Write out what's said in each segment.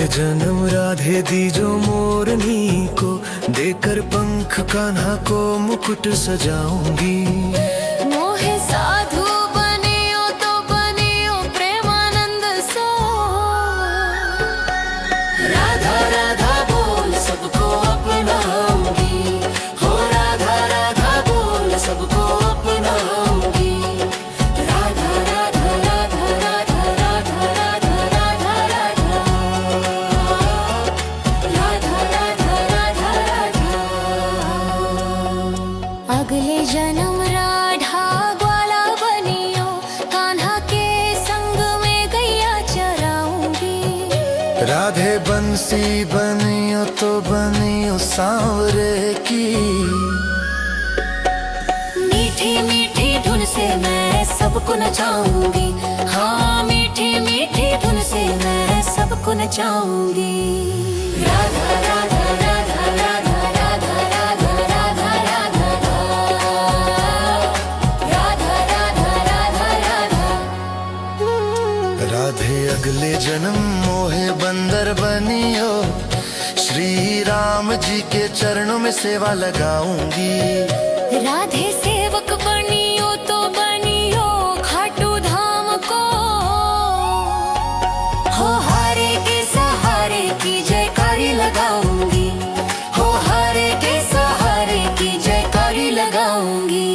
जन्म राधे दी जो मोरनी को, देकर पंख कान्हा को मुकुट सजाऊंगी। मोहे साधु बनियो तो बनियो प्रेमानंद सो, राधा राधा बोल सबको अपनाऊंगी, हो राधा राधा बोल सबको अपनाऊंगी। राधा राधा राधा राधा राधा राधा राधा राधा, राधा राधा राधा राधा। अगले जन्म राधा ग्वाला बनियो, कान्हा के संग में गैया चराऊंगी। राधे बंसी बनियो तो बनियो सांवरे की, मीठी मीठी धुन से मैं सबको नचाऊंगी, हाँ मीठी मीठी धुन से मैं सबको नचाऊंगी। राधा राधा राधा राधा राधा राधा राधा राधा, राधा राधा राधा राधा। राधे अगले जन्म मोहे बंदर बनियो, श्री राम जी के चरणों में सेवा लगाऊंगी। राधे सेवक बनियो तो बनियो खाटू धाम को, हो हारे के सहारे की जयकारी लगाऊंगी, हो हारे के सहारे की जयकारी लगाऊंगी।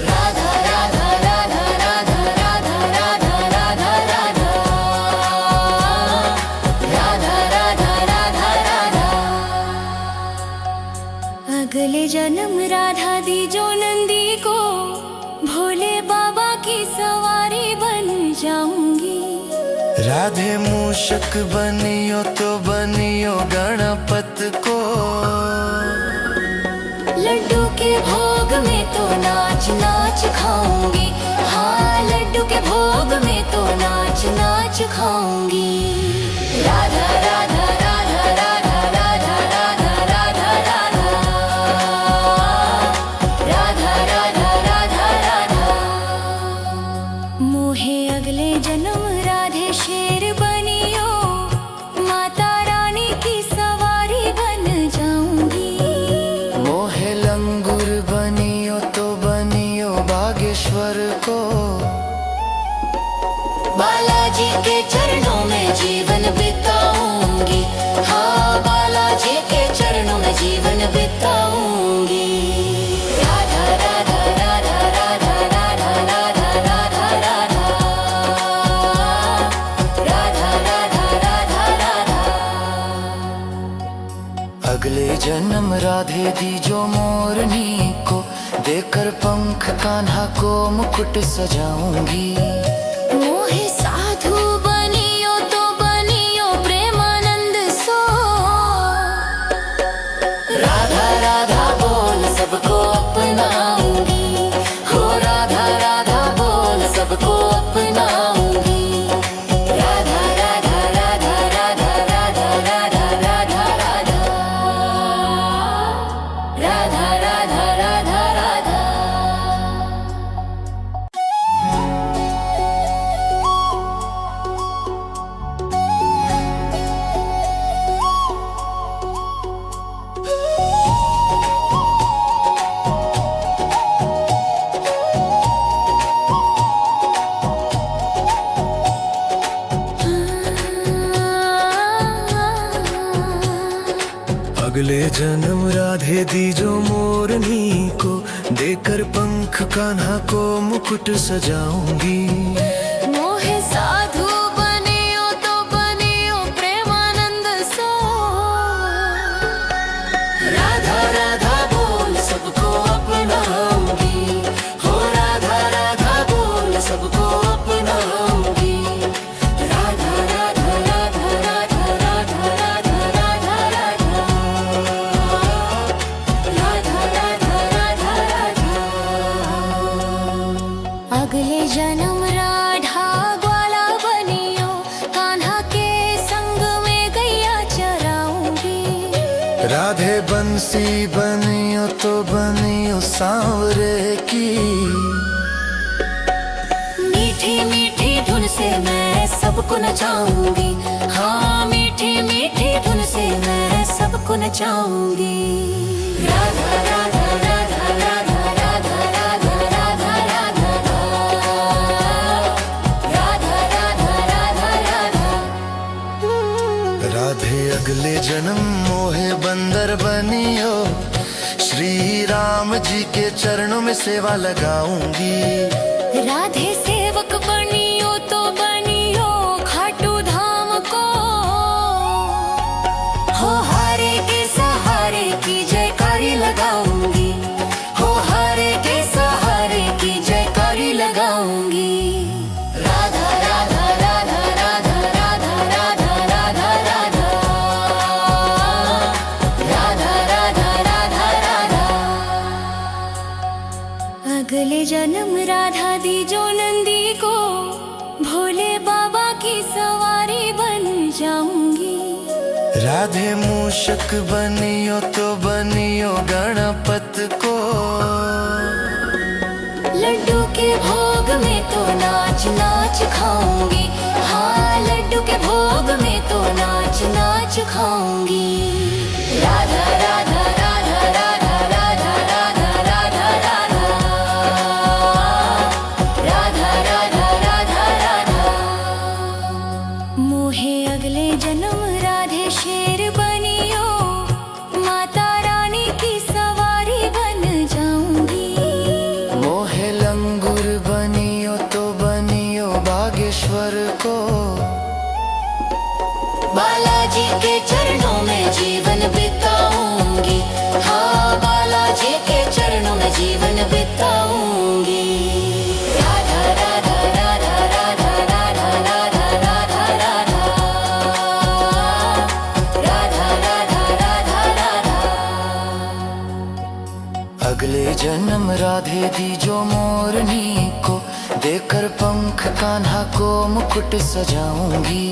राधा राधा राधा राधा राधा राधा राधा राधा, राधा राधा राधा राधा। अगले जन्म राधा दी जो नंदी को, भोले बाबा की सवारी बन जाऊंगी। राधे मूषक बनियो तो बनियो गणपत को, लड्डू के भोग में तो नाच नाच खाऊंगी, हाँ लड्डू के भोग में तो नाच नाच खाऊंगी। राधा राधा राधा राधा राधा राधा राधा राधा, राधा राधा राधा राधा। मोहे अगले जन्म राधे शेर बनियो, माता रानी की सवारी बन जाऊंगी। मोहे लंगूर बनियो तो बनियो बागेश्वर को, बालाजी के चरणों में जीवन बिताऊंगी, हाँ बालाजी के चरणों में जीवन बिताऊंगी। राधा राधा राधा राधा राधा राधा राधा राधा, राधा राधा राधा राधा। अगले जन्म राधे दी जो मोरनी को, देकर पंख कान्हा को मुकुट सजाऊंगी। मोहे साधु बनियो तो बनियो प्रेमानंद सो, राधा राधा बोल सबको अपनाऊंगी, हो राधा राधा बोल सबको अपनाऊंगी। राधा राधा राधा राधा राधा राधा राधा राधा, राधा राधा राधा राधा। अगले जन्म राधे दी जो मोरनी को, देकर पंख कान्हा को मुकुट सजाऊंगी। मोहे साधु बनियो तो बनियो प्रेमानंद सो, राधा राधा बोल सबको अपनाऊंगी, हो राधा राधा बोल सबको अपनाऊंगी। राधा राधा राधा राधा राधा राधा राधा राधा, राधा राधा राधा राधा। अगले जन्म राधा ग्वाला बनियो, कान्हा के संग में गैया चराऊंगी। राधे बंसी बनियो तो बनियो सांवरे की, मीठी मीठी धुन से मैं सबको नचाऊंगी, हाँ मीठी मीठी मीठी धुन से मैं सबको नचाऊंगी। राधा राधा राधा राधा राधा राधा राधा राधा राधा राधा राधा राधा। राधे अगले जन्म मोहे बंदर बनियो, श्री राम जी के चरणों में सेवा लगाऊंगी। राधे सेवक बनियो तो बनियो खाटू धाम को, हो हारे के सहारे की जयकारी लगाऊंगी, हो हारे के सहारे की जयकारी लगाऊंगी। राधा राधा राधा राधा राधा राधा राधा राधा राधा राधा राधा राधा। अगले जन्म राधा दी जो नंदी को, भोले बाबा की सवारी बन जाऊंगी। राधे मूषक बनियो तो बनियो गणपत को, लड्डू के भोग में तो नाच नाच खाऊंगी, हाँ लड्डू के भोग में तो नाच नाच खाऊंगी। राधा राधा राधा राधा राधा राधा राधा राधा राधा राधा राधा राधा। मोहे अगले जन्म राधे शेर बनियो, माता रानी की सवारी बन जाऊंगी। मोहे लंगूर बनियो तो बनियो बागेश्वर को, बालाजी के चरणों में जीवन बिताऊंगी, हाँ बालाजी के चरणों में जीवन बिताऊंगी। राधा राधा राधा राधा राधा राधा राधा राधा राधा राधा राधा राधा। अगले जन्म राधे दी जो मोरनी को, देकर पंख कान्हा को मुकुट सजाऊंगी।